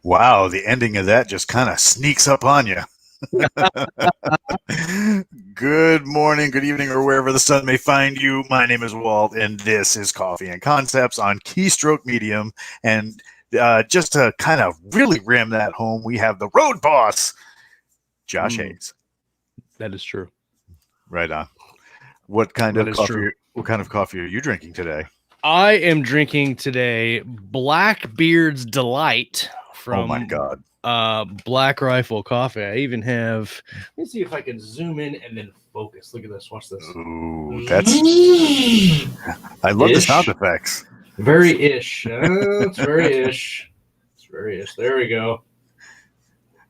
Wow, the ending of that just kind of sneaks up on you. Good morning, good evening, or wherever the sun may find you. My name is Walt, and this is Coffee and Concepts on Keystroke Medium. And just to kind of really ram that home, we have the road boss, Josh Hayes. That is true. Right on. What kind of coffee? What kind of coffee are you drinking today? I am drinking today Blackbeard's Delight from oh my god, Black Rifle Coffee. I even have. Let me see if I can zoom in and then focus. Look at this. Watch this. Ooh, that's. I love the sound effects. Very ish. It's very ish. It's very ish. There we go.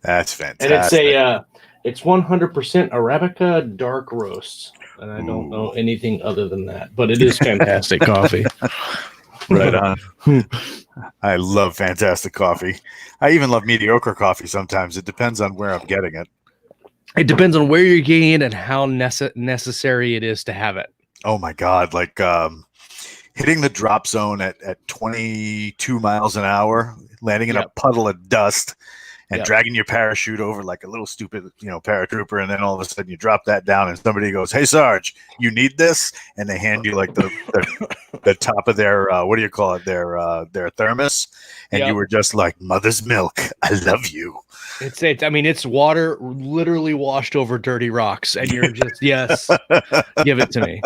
That's fantastic. And it's 100% Arabica dark roast. And I don't know anything other than that, but it is fantastic coffee. Right on. I love fantastic coffee. I even love mediocre coffee sometimes. It depends on where I'm getting it. It depends on where you're getting it and how necessary it is to have it. Oh my God. Like hitting the drop zone at 22 miles an hour, landing in a puddle of dust, and dragging your parachute over like a little stupid, paratrooper, and then all of a sudden you drop that down, and somebody goes, "Hey, Sarge, you need this," and they hand you like the top of their what do you call it? Their thermos, and you were just like, "Mother's milk, I love you." It's water literally washed over dirty rocks, and you're just yes, give it to me.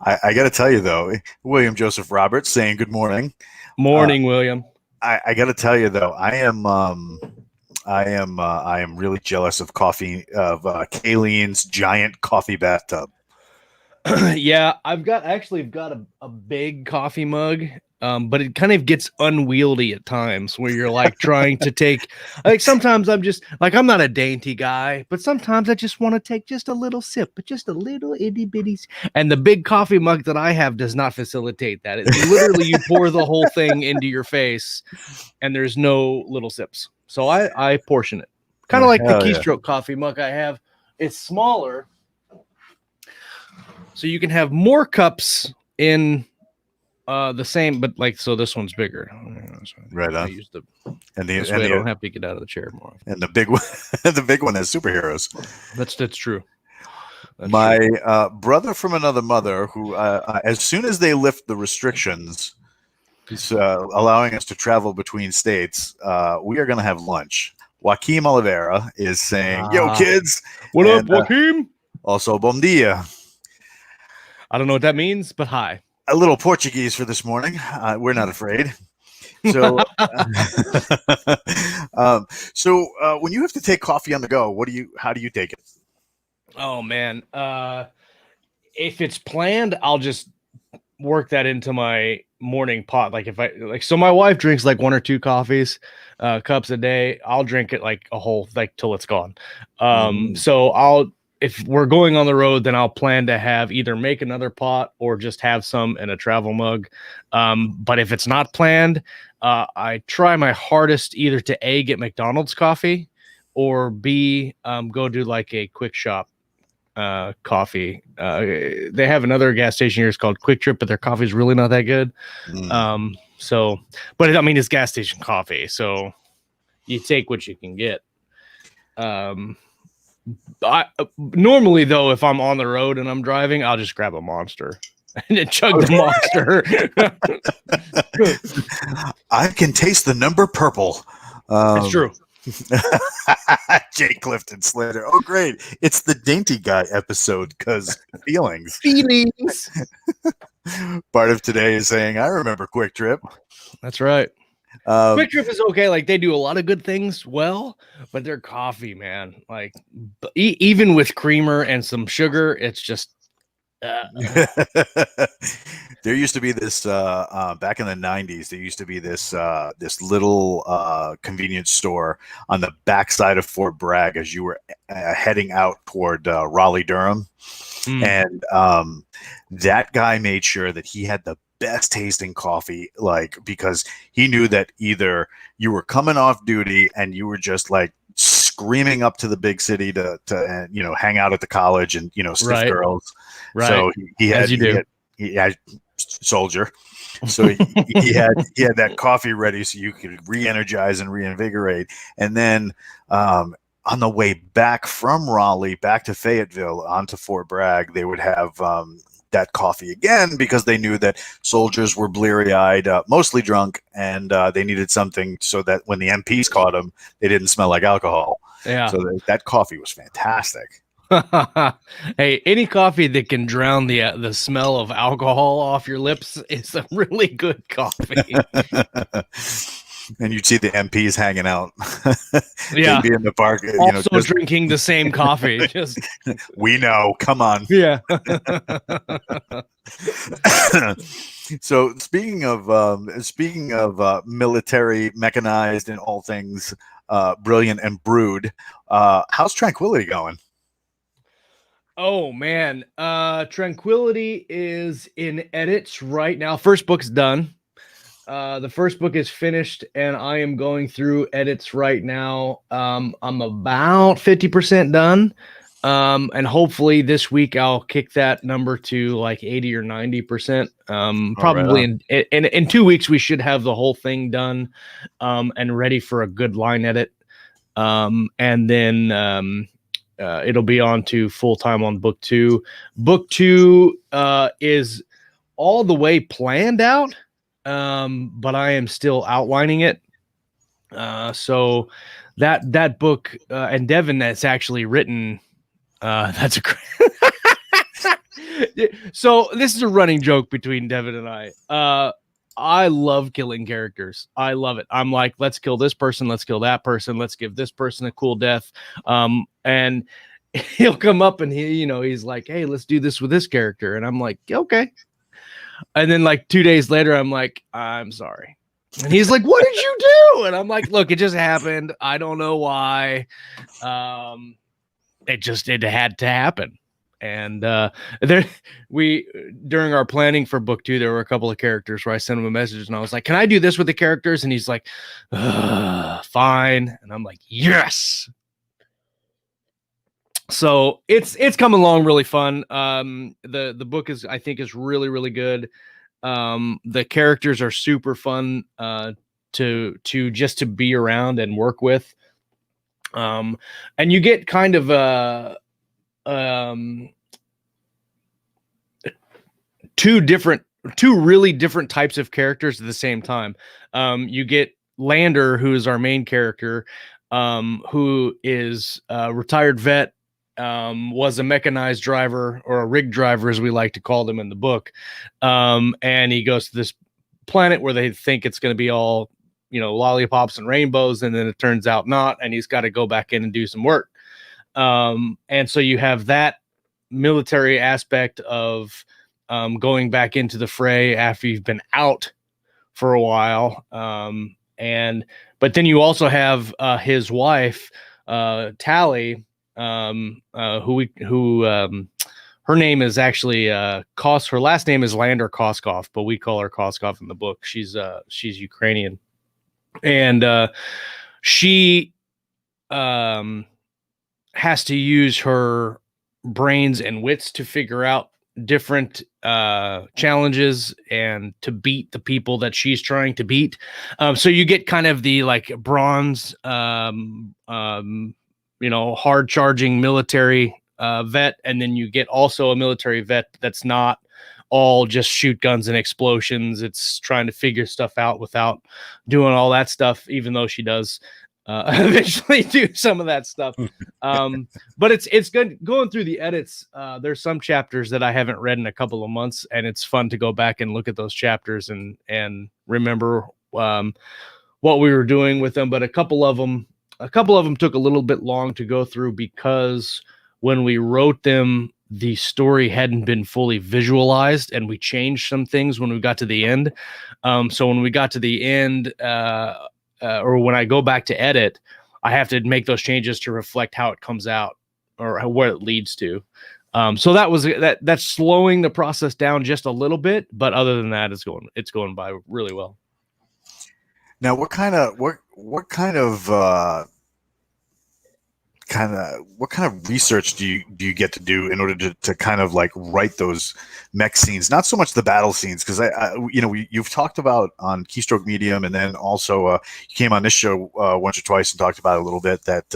I got to tell you though, William Joseph Roberts saying good morning. Morning, William. I got to tell you though, I am really jealous of Kayleen's giant coffee bathtub. Yeah, I've got a big coffee mug, but it kind of gets unwieldy at times where you're like trying to take. Like sometimes I'm just like I'm not a dainty guy, but sometimes I just want to take just a little sip, but just a little itty bitty. And the big coffee mug that I have does not facilitate that. It's literally you pour the whole thing into your face, and there's no little sips. So I portion it, kind of like the Keystroke coffee mug I have. It's smaller. So you can have more cups in the same, but so this one's bigger. Right on. I use I don't have to get out of the chair more. And the big one, the big one has superheroes. That's true. My brother from another mother, who as soon as they lift the restrictions, allowing us to travel between states, we are going to have lunch. Joaquim Oliveira is saying, "Yo, kids, what up, Joaquim? Also, bom dia." I don't know what that means, but hi. A little Portuguese for this morning. We're not afraid. So, when you have to take coffee on the go, how do you take it? Oh man. If it's planned, I'll just work that into my morning pot. So my wife drinks like 1 or 2 coffees, cups a day. I'll drink it like a whole, till it's gone. So if we're going on the road, then I'll plan to have either make another pot or just have some in a travel mug. But if it's not planned, I try my hardest either to A, get McDonald's coffee, or B, go do like a quick shop coffee. They have another gas station here. It's called Quick Trip, but their coffee is really not that good. But it's gas station coffee. So you take what you can get. Normally though, if I'm on the road and I'm driving, I'll just grab a Monster and then chug the Monster. I can taste the number purple. That's true. Jay Clifton Slater. Oh, great! It's the Dainty Guy episode because feelings. Part of today is saying, "I remember Quick Trip." That's right. Quick Trip is okay. Like they do a lot of good things well, but their coffee, man, like even with creamer and some sugar, it's just There used to be this back in the 90s. There used to be this little convenience store on the backside of Fort Bragg as you were heading out toward Raleigh, Durham, and that guy made sure that he had the best tasting coffee, like, because he knew that either you were coming off duty and you were just like screaming up to the big city to hang out at the college and sniff girls. Right. So he had soldier. So he had that coffee ready so you could re-energize and reinvigorate. And then on the way back from Raleigh back to Fayetteville onto Fort Bragg, they would have that coffee again, because they knew that soldiers were bleary-eyed, mostly drunk, and they needed something so that when the MPs caught them, they didn't smell like alcohol. Yeah. So that coffee was fantastic. Hey, any coffee that can drown the smell of alcohol off your lips is a really good coffee. And you'd see the MPs hanging out. Yeah, They'd be in the park, also drinking the same coffee. Just we know. Come on. Yeah. So speaking of military, mechanized, and all things brilliant and brewed, how's Tranquility going? Oh man, Tranquility is in edits right now. First book's done. The first book is finished, and I am going through edits right now. I'm about 50% done. And hopefully this week I'll kick that number to like 80 or 90%. Probably in 2 weeks we should have the whole thing done and ready for a good line edit. And then it'll be on to full time on book 2. Book 2 is all the way planned out. But I am still outlining it. So that book, and Devin, that's actually written, that's a so this is a running joke between Devin and I love killing characters. I love it. I'm like, let's kill this person. Let's kill that person. Let's give this person a cool death. And he'll come up and he's like, hey, let's do this with this character. And I'm like, okay. And then like 2 days later, I'm like, I'm sorry. And he's like, what did you do? And I'm like, look, it just happened. I don't know why. It had to happen. And during our planning for book 2, there were a couple of characters where I sent him a message and I was like, can I do this with the characters? And he's like, fine. And I'm like, yes. So it's coming along really fun. The book I think is really, really good. The characters are super fun to be around and work with. And you get kind of two really different types of characters at the same time. You get Lander, who is our main character, who is a retired vet. Was a mechanized driver, or a rig driver, as we like to call them in the book. And he goes to this planet where they think it's going to be all, lollipops and rainbows. And then it turns out not. And he's got to go back in and do some work. And so you have that military aspect of going back into the fray after you've been out for a while. But then you also have his wife, Tally, her name is actually her last name is Lander Koskov, but we call her Koskov in the book. She's Ukrainian, and she has to use her brains and wits to figure out different challenges and to beat the people that she's trying to beat. So you get kind of the like bronze hard charging military vet, and then you get also a military vet that's not all just shoot guns and explosions. It's trying to figure stuff out without doing all that stuff, even though she does eventually do some of that stuff. But it's good going through the edits. There's some chapters that I haven't read in a couple of months, and it's fun to go back and look at those chapters and remember what we were doing with them. But a couple of them took a little bit long to go through, because when we wrote them the story hadn't been fully visualized, and we changed some things when we got to the end. So when we got to the end, or when I go back to edit, I have to make those changes to reflect how it comes out or what it leads to. So that's slowing the process down just a little bit, but other than that, it's going by really well. Now, what kind of research do you get to do in order to kind of like write those mech scenes? Not so much the battle scenes, because you've talked about on Keystroke Medium, and then also you came on this show once or twice and talked about it a little bit, that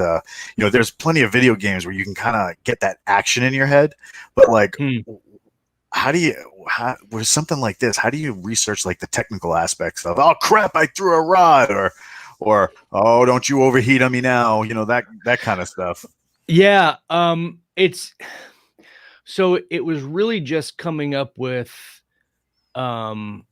there's plenty of video games where you can kind of get that action in your head, but like with something like this, how do you research like the technical aspects of, oh crap, I threw a rod, or oh, don't you overheat on me now, that kind of stuff? Yeah. So it was really just coming up with how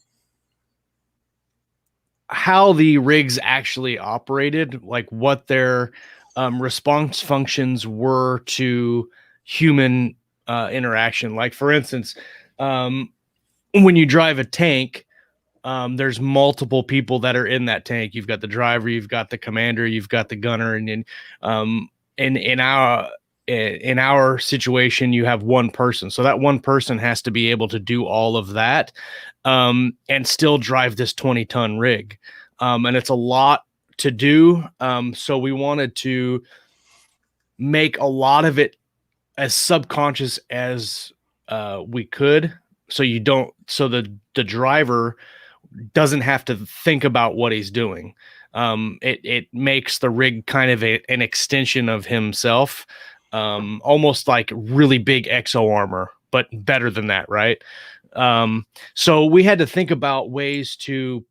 the rigs actually operated, like what their response functions were to human interaction. Like, for instance, when you drive a tank, there's multiple people that are in that tank. You've got the driver, you've got the commander, you've got the gunner, and in our situation, you have one person. So that one person has to be able to do all of that, and still drive this 20-ton rig. And it's a lot to do. So we wanted to make a lot of it as subconscious as we could. So the driver doesn't have to think about what he's doing. It makes the rig kind of an extension of himself, almost like really big exo armor, but better than that, right? So we had to think about ways to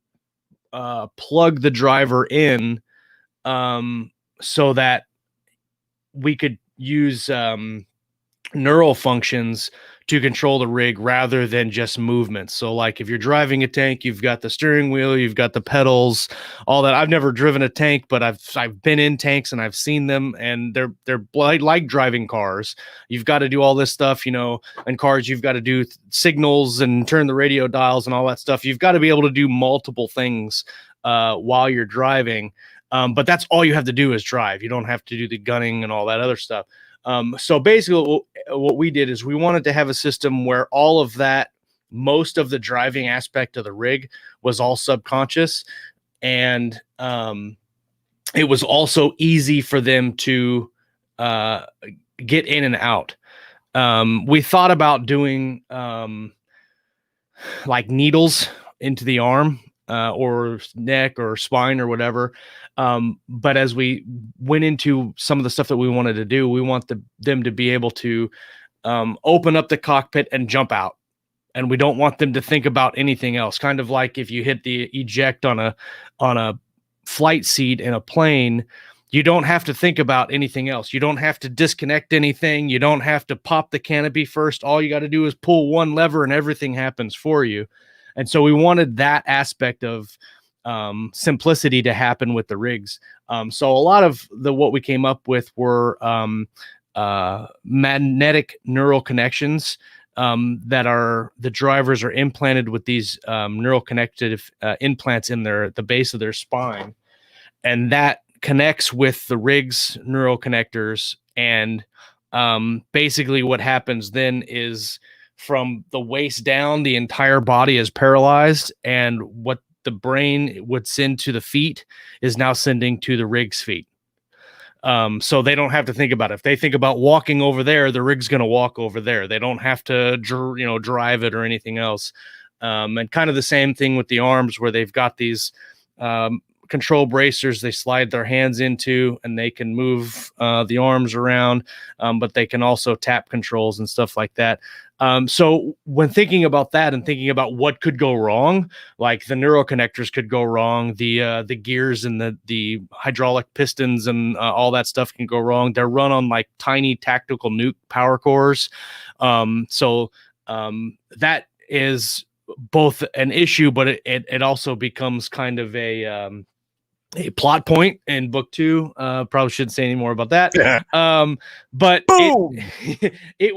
plug the driver in, so that we could use neural functions to control the rig rather than just movements. So like if you're driving a tank, you've got the steering wheel, you've got the pedals, all that. I've never driven a tank, but I've been in tanks and I've seen them, and they're like driving cars. You've got to do all this stuff, in cars. You've got to do signals and turn the radio dials and all that stuff. You've got to be able to do multiple things while you're driving. But that's all you have to do is drive. You don't have to do the gunning and all that other stuff. So basically what we did is we wanted to have a system where all of that, most of the driving aspect of the rig was all subconscious. And it was also easy for them to get in and out. We thought about doing like needles into the arm, or neck or spine or whatever. But as we went into some of the stuff that we wanted to do, we want them to be able to open up the cockpit and jump out. And we don't want them to think about anything else. Kind of like if you hit the eject on a flight seat in a plane, you don't have to think about anything else. You don't have to disconnect anything. You don't have to pop the canopy first. All you got to do is pull one lever and everything happens for you. And so we wanted that aspect of simplicity to happen with the rigs. So a lot of what we came up with were magnetic neural connections that the drivers are implanted with these neural connective implants in the base of their spine. And that connects with the rig's neural connectors. And basically what happens then is, from the waist down, the entire body is paralyzed, and what the brain would send to the feet is now sending to the rig's feet. So they don't have to think about it. If they think about walking over there, the rig's going to walk over there. They don't have to, drive it or anything else. And kind of the same thing with the arms, where they've got these control bracers they slide their hands into, and they can move the arms around, but they can also tap controls and stuff like that. So when thinking about that and thinking about what could go wrong, like the neural connectors could go wrong, the gears and the hydraulic pistons and all that stuff can go wrong. They're run on like tiny tactical nuke power cores. So that is both an issue, but it also becomes kind of a a plot point in book 2. Probably shouldn't say any more about that. Yeah. But Boom! it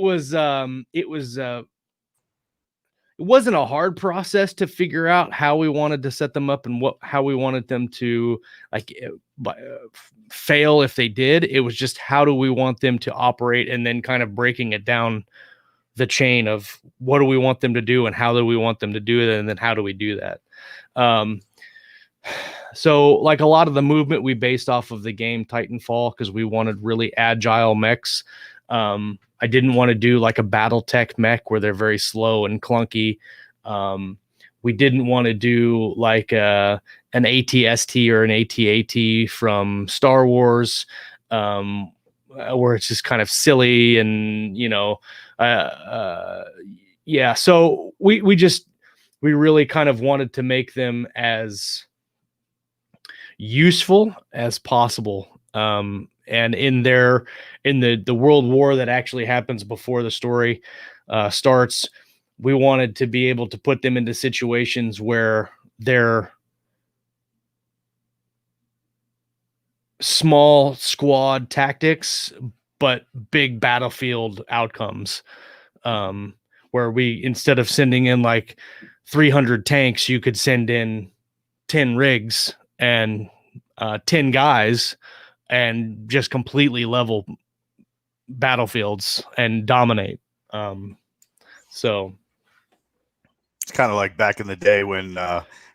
wasn't a hard process to figure out how we wanted to set them up and how we wanted them to fail if they did. It was just how do we want them to operate, and then kind of breaking it down the chain of what do we want them to do and how do we want them to do it, and then how do we do that. So like a lot of the movement we based off of the game Titanfall, because we wanted really agile mechs. I didn't want to do like a BattleTech mech where they're very slow and clunky. We didn't want to do like an ATST or an ATAT from Star Wars, where it's just kind of silly and, yeah. So we really kind of wanted to make them as useful as possible. And in the world war that actually happens before the story starts, we wanted to be able to put them into situations where they're small squad tactics, but big battlefield outcomes. Where we, instead of sending in like 300 tanks, you could send in 10 rigs and 10 guys and just completely level battlefields and dominate. So it's kind of like back in the day when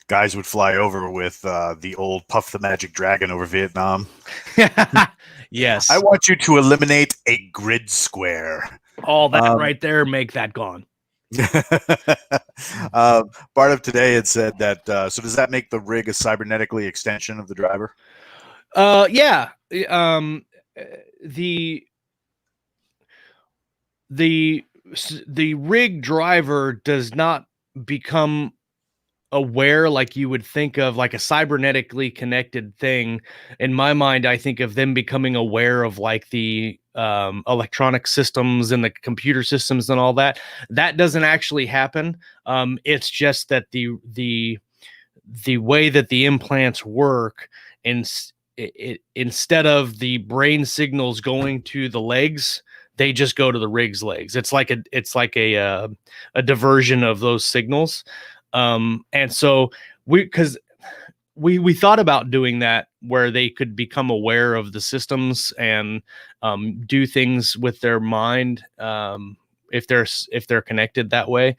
guys would fly over with the old Puff the Magic Dragon over Vietnam. Yes. I want you to eliminate a grid square. All that right there, make that gone. Bart of Today had said that, so does that make the rig a cybernetically extension of the driver? Yeah. The rig driver does not become aware like you would think of like a cybernetically connected thing. In my mind, I think of them becoming aware of like the electronic systems and the computer systems and all that. That doesn't actually happen. It's just that the way that the implants work, instead of the brain signals going to the legs, they just go to the rig's legs. It's like a diversion of those signals. And so we thought about doing that where they could become aware of the systems and do things with their mind if they're connected that way.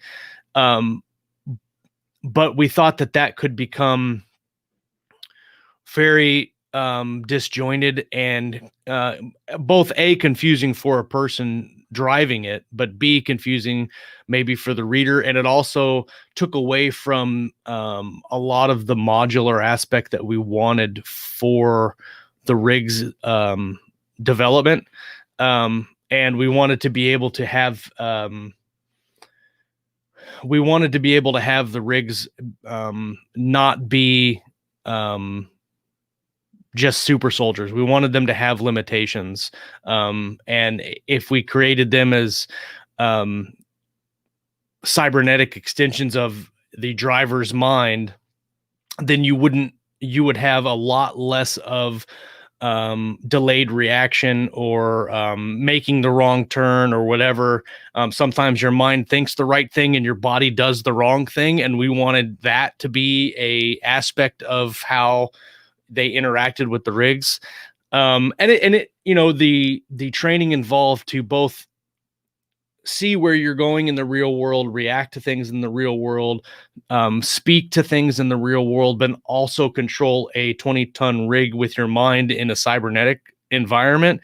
But we thought that could become very disjointed and both A, confusing for a person driving it, but B, confusing maybe for the reader. And it also took away from a lot of the modular aspect that we wanted for the rig's development. And we wanted to be able to have the rigs not be just super soldiers. We wanted them to have limitations. And if we created them as cybernetic extensions of the driver's mind, then you would have a lot less of delayed reaction or making the wrong turn or whatever. Sometimes your mind thinks the right thing and your body does the wrong thing. And we wanted that to be a aspect of how they interacted with the rigs. And the training involved to both see where you're going in the real world, react to things in the real world, speak to things in the real world, but also control a 20-ton rig with your mind in a cybernetic environment.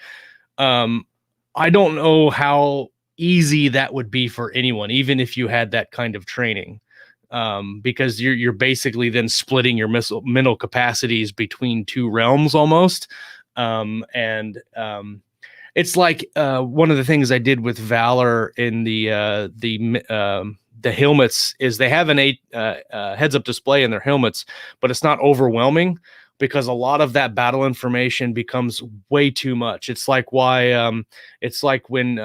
I don't know how easy that would be for anyone, even if you had that kind of training. Because you're basically then splitting your mental capacities between two realms almost. It's like one of the things I did with Valor in the helmets is they have an heads-up display in their helmets, but it's not overwhelming because a lot of that battle information becomes way too much. It's like it's like when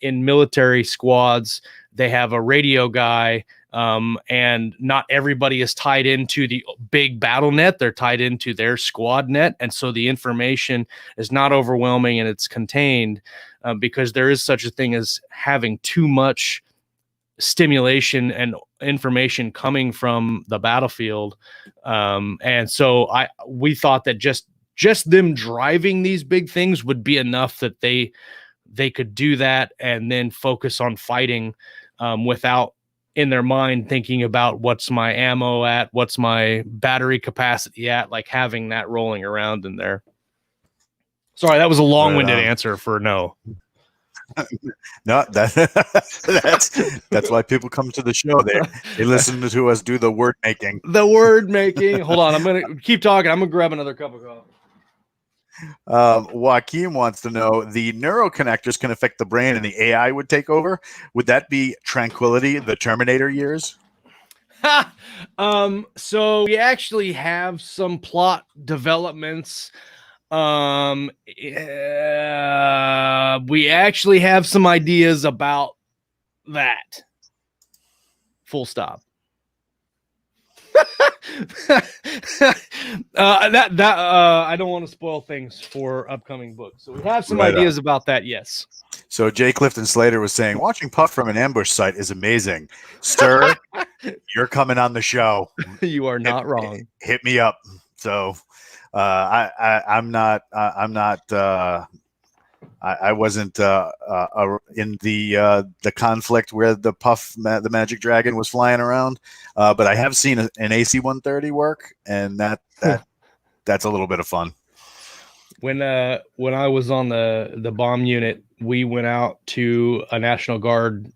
in military squads they have a radio guy And not everybody is tied into the big battle net. They're tied into their squad net. And so the information is not overwhelming and it's contained, because there is such a thing as having too much stimulation and information coming from the battlefield. And so we thought that just them driving these big things would be enough that they could do that and then focus on fighting, without in their mind thinking about what's my ammo at, what's my battery capacity at, like having that rolling around in there. Sorry, that was a long-winded answer for no. No, that's why people come to the show. They listen to us do the word making. The word making. Hold on, I'm gonna keep talking. I'm gonna grab another cup of coffee. Joaquin wants to know, the neuroconnectors can affect the brain and the AI would take over. Would that be Tranquility, the Terminator years? So we actually have some plot developments. We actually have some ideas about that. Full stop. I don't want to spoil things for upcoming books, so we have some ideas about that. Yes. So Jay Clifton Slater was saying, watching Puff from an ambush site is amazing. Sir, you're coming on the show. You are not wrong. Hit me up. So I'm not. I wasn't in the conflict where the Puff, the Magic Dragon, was flying around, but I have seen an AC-130 work, and that's a little bit of fun. When I was on the bomb unit, we went out to a National Guard,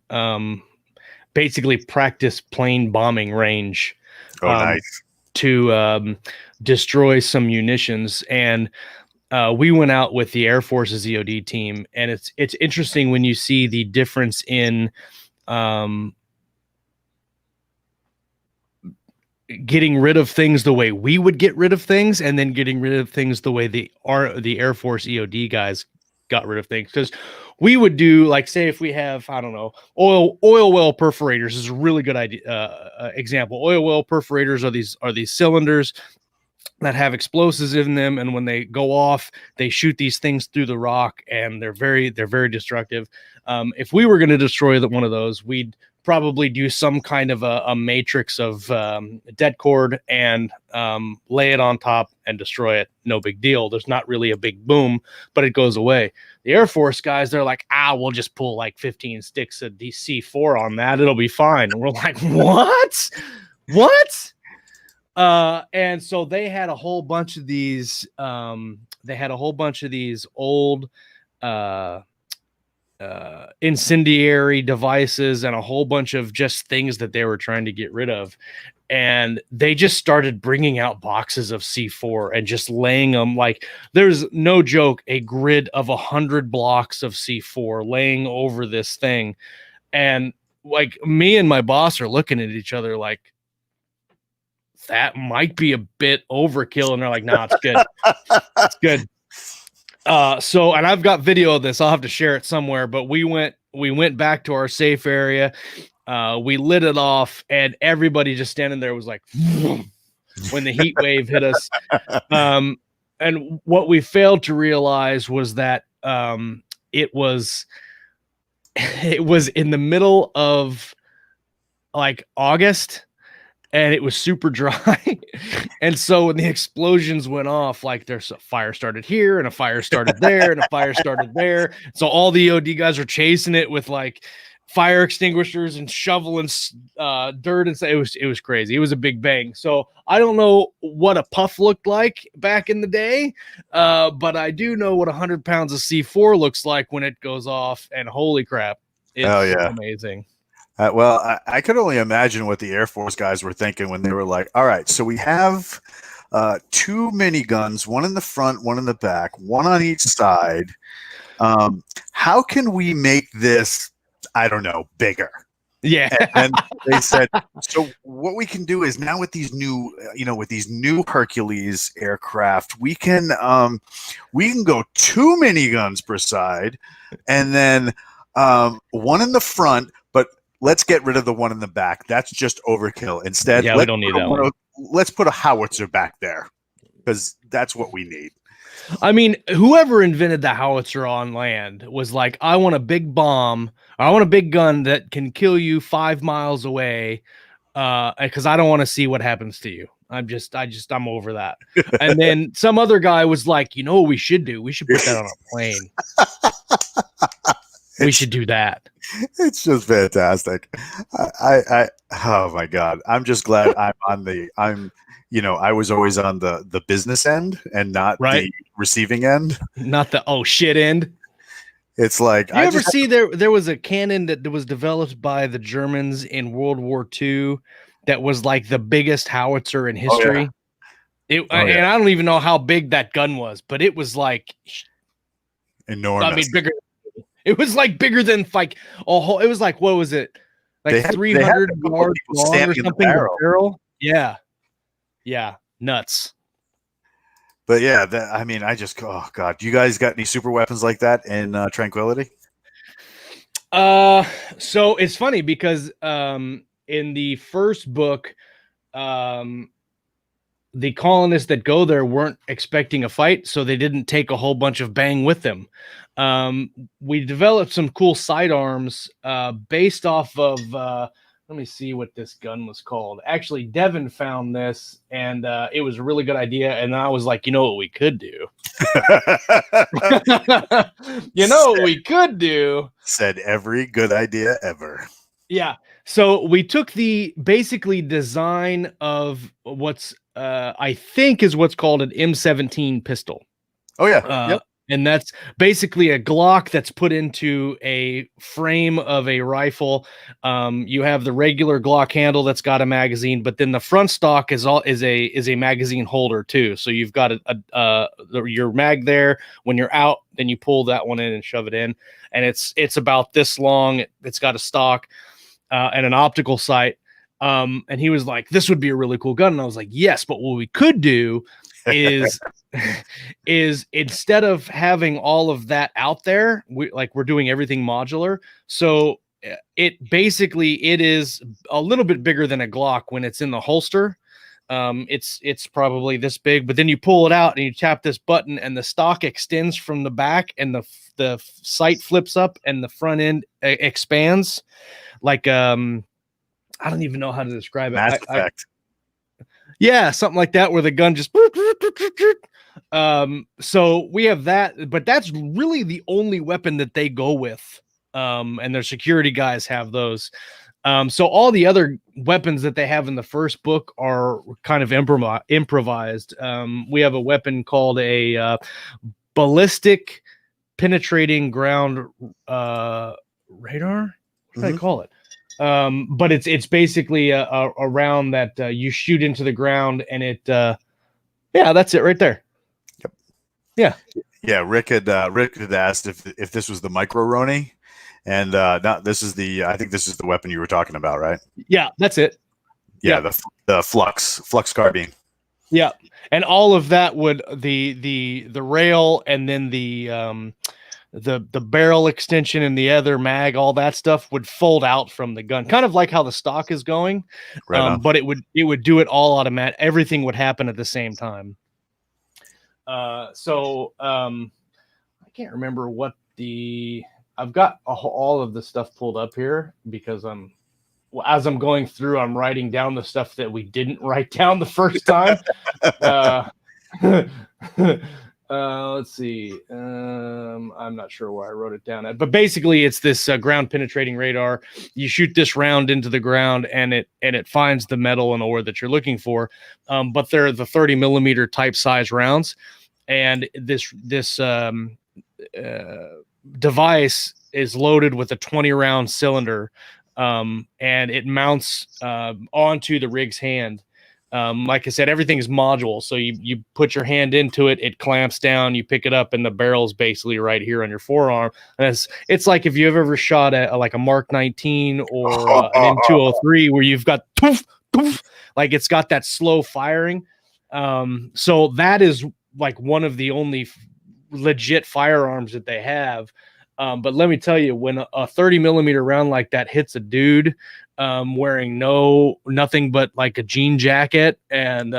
basically practice plane bombing range. Oh, nice. To destroy some munitions, and we went out with the Air Force's EOD team, and it's interesting when you see the difference in getting rid of things the way we would get rid of things, and then getting rid of things the way the Air Force EOD guys got rid of things. Because we would do, like, say if we have, I don't know, oil well perforators is a really good idea. Example, oil well perforators are these cylinders that have explosives in them, and when they go off, they shoot these things through the rock, and they're very destructive. If we were going to destroy one of those, we'd probably do some kind of a matrix of det cord and lay it on top and destroy it. No big deal. There's not really a big boom, but it goes away. The Air Force guys, they're like, we'll just pull like 15 sticks of DC4 on that. It'll be fine. And we're like, what? And so they had a whole bunch of these. Old incendiary devices and a whole bunch of just things that they were trying to get rid of. And they just started bringing out boxes of C4 and just laying them, like, there's no joke, a grid of 100 blocks of C4 laying over this thing. And like, me and my boss are looking at each other like, that might be a bit overkill. And they're like, nah, it's good. It's good. So, and I've got video of this. I'll have to share it somewhere, but we went back to our safe area. We lit it off, and everybody just standing there was like, when the heat wave hit us. And what we failed to realize was that, it was in the middle of like August, and it was super dry. And so when the explosions went off, like, there's a fire started here and a fire started there and a fire started there. So all the EOD guys are chasing it with like fire extinguishers and shoveling dirt, and it was crazy. It was a big bang. So I don't know what a Puff looked like back in the day, but I do know what 100 pounds of C4 looks like when it goes off, and holy crap, it's amazing. Well, I could only imagine what the Air Force guys were thinking when they were like, all right, so we have 2 miniguns, one in the front, one in the back, one on each side. How can we make this, I don't know, bigger? Yeah. And they said, so what we can do is now with these new, with these new Hercules aircraft, we can go 2 miniguns per side, and then one in the front, but let's get rid of the one in the back. That's just overkill. Instead, we don't need that one. Let's put a howitzer back there because that's what we need. I mean, whoever invented the howitzer on land was like, I want a big bomb. I want a big gun that can kill you 5 miles away. Because I don't want to see what happens to you. I'm over that. And then some other guy was like, you know what we should do? We should put that on a plane. We should do that. It's just fantastic. Oh my God. I'm just glad I was always on the business end and not the receiving end. Not the oh shit end. It's like, you ever see there was a cannon that was developed by the Germans in World War II that was like the biggest howitzer in history. And I don't even know how big that gun was, but it was like enormous. I mean, bigger. It was like bigger than like a whole. It was like, what was it? Like 300 yards long or something. Barrel. Yeah. Nuts. But yeah, oh God, do you guys got any super weapons like that in Tranquility? So it's funny because in the first book, the colonists that go there weren't expecting a fight, so they didn't take a whole bunch of bang with them. We developed some cool sidearms based off of let me see what this gun was called. Actually, Devin found this, and it was a really good idea. And I was like, you know what we could do? What we could do? Said every good idea ever. Yeah. So we took the basically design of what's I think is what's called an M17 pistol. Oh yeah. Yep. And that's basically a Glock that's put into a frame of a rifle. You have the regular Glock handle that's got a magazine, but then the front stock is a magazine holder too. So you've got your mag there. When you're out, then you pull that one in and shove it in, and it's about this long. It's got a stock and an optical sight. And he was like, "This would be a really cool gun," and I was like, "Yes, but what we could do is instead of having all of that out there, we're doing everything modular. So it is a little bit bigger than a Glock when it's in the holster. It's probably this big, but then you pull it out and you tap this button and the stock extends from the back and the sight flips up and the front end expands like I don't even know how to describe it. Mass Effect. Yeah, something like that, where the gun just. So we have that, but that's really the only weapon that they go with. And their security guys have those. So all the other weapons that they have in the first book are kind of improvised. We have a weapon called a ballistic penetrating ground radar. What do I call it? But it's basically a round that you shoot into the ground, and it that's it right there. Yep. Yeah. Rick had asked if this was the micro Roni, and I think this is the weapon you were talking about, right? Yeah, that's it. Yeah, the flux carbine. Yeah, and all of that would the rail, and then the barrel extension and the other mag, all that stuff would fold out from the gun, kind of like how the stock is going. But it would do it all automatic. Everything would happen at the same time. So I can't remember what I've got all of the stuff pulled up here because as I'm going through, I'm writing down the stuff that we didn't write down the first time. Let's see. I'm not sure where I wrote it down at, but basically it's this ground penetrating radar. You shoot this round into the ground and it finds the metal and ore that you're looking for. But they're the 30 millimeter type size rounds. And this device is loaded with a 20 round cylinder. And it mounts onto the rig's hand. Like I said, everything is modular. So you put your hand into it, it clamps down, you pick it up, and the barrel's basically right here on your forearm. And it's like if you've ever shot like a Mark 19 or an M203 where you've got poof, poof, like it's got that slow firing. So that is like one of the only legit firearms that they have. But let me tell you, when a 30 millimeter round like that hits a dude wearing nothing but like a jean jacket, and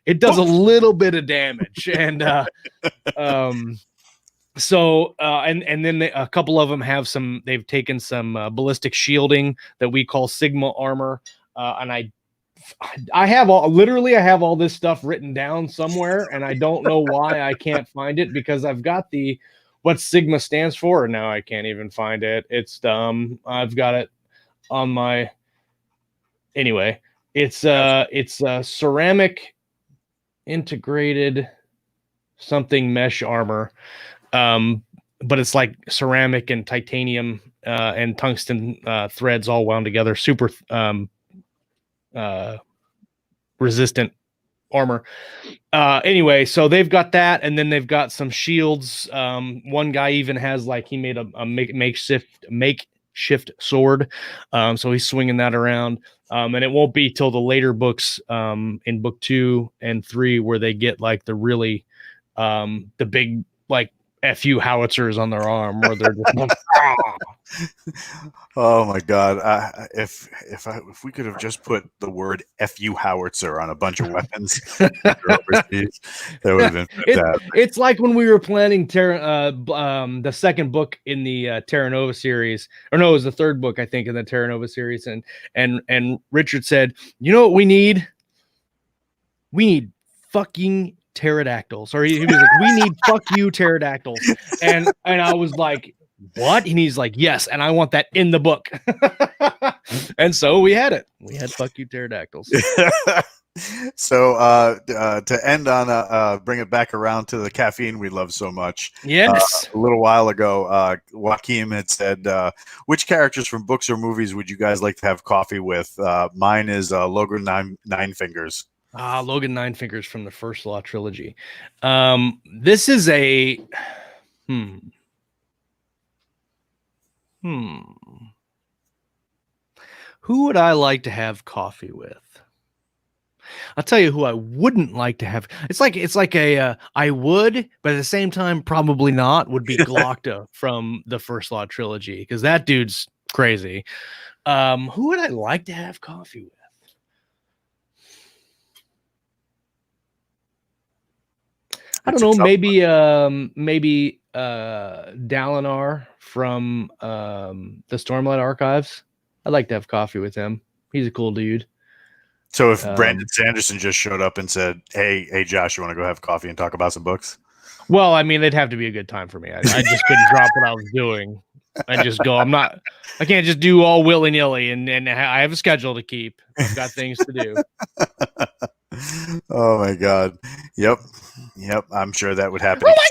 it does a little bit of damage. And and then a couple of them they've taken some ballistic shielding that we call Sigma armor. And I have all this stuff written down somewhere, and I don't know why I can't find it, because I've got what Sigma stands for, and now I can't even find it. It's dumb. I've got it on my, anyway, it's ceramic integrated something mesh armor. But it's like ceramic and titanium and tungsten threads all wound together, super resistant armor. Anyway, so they've got that, and then they've got some shields. One guy even has he made a makeshift sword, so he's swinging that around. And it won't be till the later books, in book 2 and 3, where they get the really the big FU howitzers on their arm, where they're just oh my god! If we could have just put the word FU howitzer on a bunch of weapons overseas, that would have been fantastic. It's like when we were planning the second book in the Terra Nova series, or no, it was the third book, I think, in the Terra Nova series, and Richard said, "You know what we need? We need fucking pterodactyls." Or he was like, "We need fuck you pterodactyls," and I was like, "What?" And he's like, "Yes, and I want that in the book." And so we had it. We had fuck you pterodactyls. So to end on bring it back around to the caffeine we love so much. Yes. A little while ago, Joaquim had said, which characters from books or movies would you guys like to have coffee with? Mine is Logan Nine Fingers. Logan Nine Fingers from the First Law trilogy. This is a Who would I like to have coffee with? I'll tell you who I wouldn't like to have. It's like a I would, but at the same time probably not, would be Glocta from the First Law trilogy, because that dude's crazy. Who would I like to have coffee with? I don't know, maybe Dalinar from the Stormlight Archives. I'd like to have coffee with him. He's a cool dude. So if Brandon Sanderson just showed up and said, hey, Josh, you want to go have coffee and talk about some books? Well, I mean, it'd have to be a good time for me. I just couldn't drop what I was doing and just go. I can't just do all willy-nilly, and I have a schedule to keep. I've got things to do. Oh my God. Yep. I'm sure that would happen. Oh my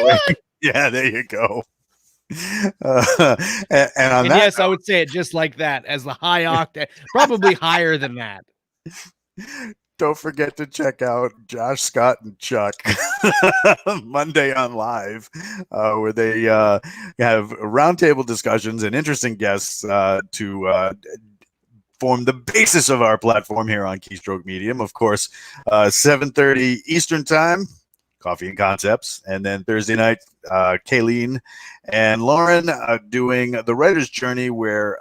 God. Yeah, there you go. And yes, I would say it just like that, as the high octane, probably higher than that. Don't forget to check out Josh, Scott, and Chuck Monday on Live, where they have roundtable discussions and interesting guests to form the basis of our platform here on Keystroke Medium. Of course, 7:30 Eastern Time, Coffee and Concepts, and then Thursday night, Kayleen and Lauren doing the writer's journey, where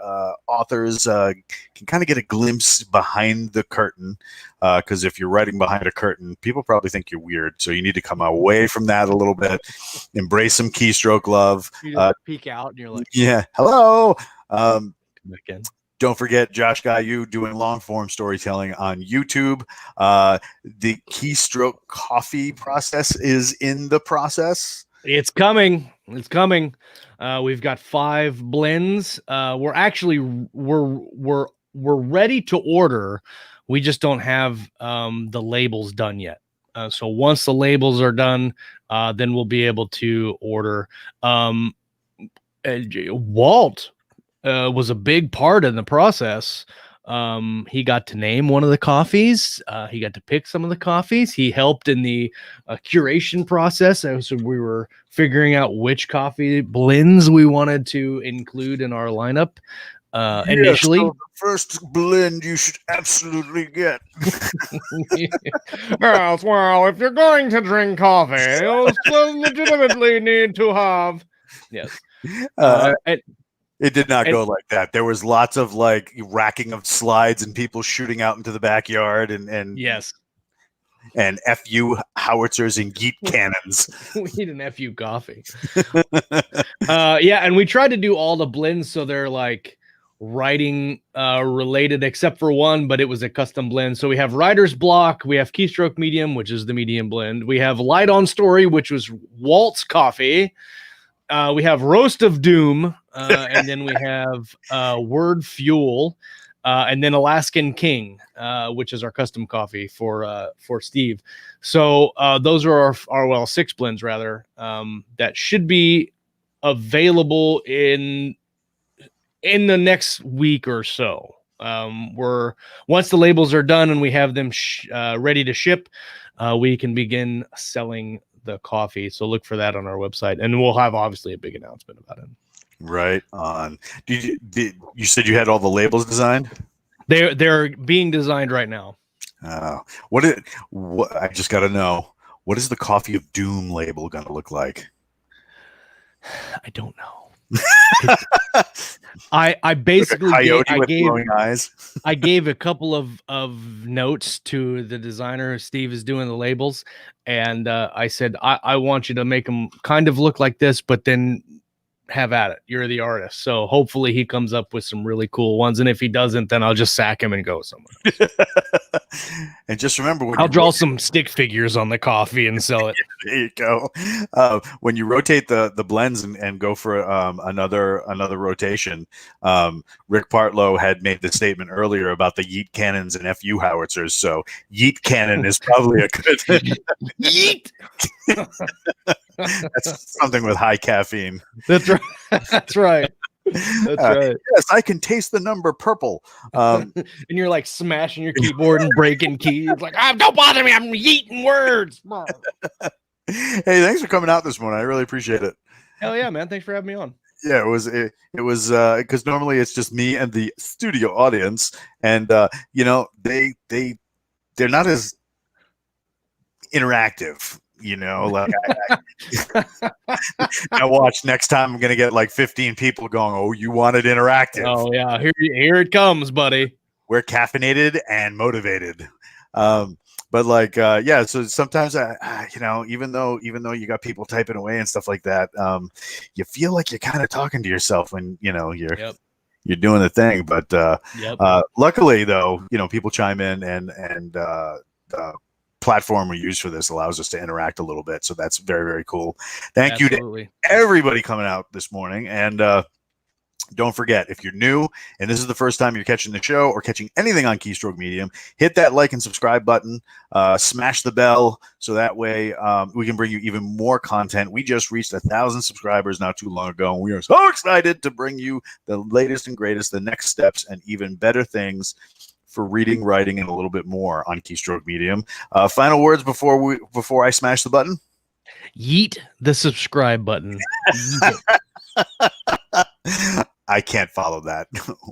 authors can kind of get a glimpse behind the curtain, because if you're writing behind a curtain, people probably think you're weird, so you need to come away from that a little bit, embrace some keystroke love. You just peek out and you're like, yeah, hello. Again. Don't forget Josh Gayu doing long form storytelling on YouTube. The Keystroke Coffee process is in the process. It's coming. It's coming. We've got 5 blends. We're ready to order. We just don't have the labels done yet. So once the labels are done, then we'll be able to order. Walt was a big part in the process. He got to name one of the coffees. He got to pick some of the coffees. He helped in the curation process. So we were figuring out which coffee blends we wanted to include in our lineup. Initially, so the first blend you should absolutely get. Yes, well, if you're going to drink coffee, you still legitimately need to have. Yes. And, it did not go like that. There was lots of like racking of slides and people shooting out into the backyard and yes, and FU howitzers and yeet cannons. we need an FU coffee. Yeah, and we tried to do all the blends so they're like writing related, except for one, but it was a custom blend. So we have writer's block, we have keystroke medium, which is the medium blend. We have light on story, which was Walt's coffee. We have roast of doom, and then we have word fuel, and then Alaskan King, which is our custom coffee for Steve. So those are our 6 blends rather, that should be available in the next week or so. Once the labels are done and we have them ready to ship, we can begin selling the coffee. So look for that on our website, and we'll have obviously a big announcement about it. Right on. You said you had all the labels designed? They're being designed right now. What I just got to know, what is the Coffee of Doom label going to look like? I don't know. I basically I gave a couple of notes to the designer. Steve is doing the labels, and I said I want you to make them kind of look like this, but then have at it. You're the artist, so hopefully he comes up with some really cool ones. And if he doesn't, then I'll just sack him and go somewhere. And just remember, I'll draw some stick figures on the coffee and sell it. There you go. When you rotate the blends and go for another rotation, Rick Partlow had made the statement earlier about the yeet cannons and FU howitzers. So yeet cannon is probably a good yeet. That's something with high caffeine. That's right. That's right. That's right. Yes, I can taste the number purple. And you're like smashing your keyboard and breaking keys. Like, don't bother me. I'm yeeting words. Hey, thanks for coming out this morning. I really appreciate it. Hell yeah, man. Thanks for having me on. Yeah, it was because normally it's just me and the studio audience, and they're not as interactive. Like I watch next time I'm gonna get like 15 people going, oh, you wanted interactive. Oh yeah, here it comes, buddy. We're caffeinated and motivated. But like so sometimes even though you got people typing away and stuff like that, you feel like you're kind of talking to yourself when you're doing the thing. But luckily though, people chime in and the platform we use for this allows us to interact a little bit, so that's very, very cool. Thank you to everybody coming out this morning, and don't forget, if you're new and this is the first time you're catching the show or catching anything on Keystroke Medium, hit that like and subscribe button, smash the bell, so that way we can bring you even more content. We just reached 1,000 subscribers not too long ago, and we are so excited to bring you the latest and greatest, the next steps, and even better things for reading, writing, and a little bit more on Keystroke Medium. Final words before I smash the button? Yeet the subscribe button. I can't follow that.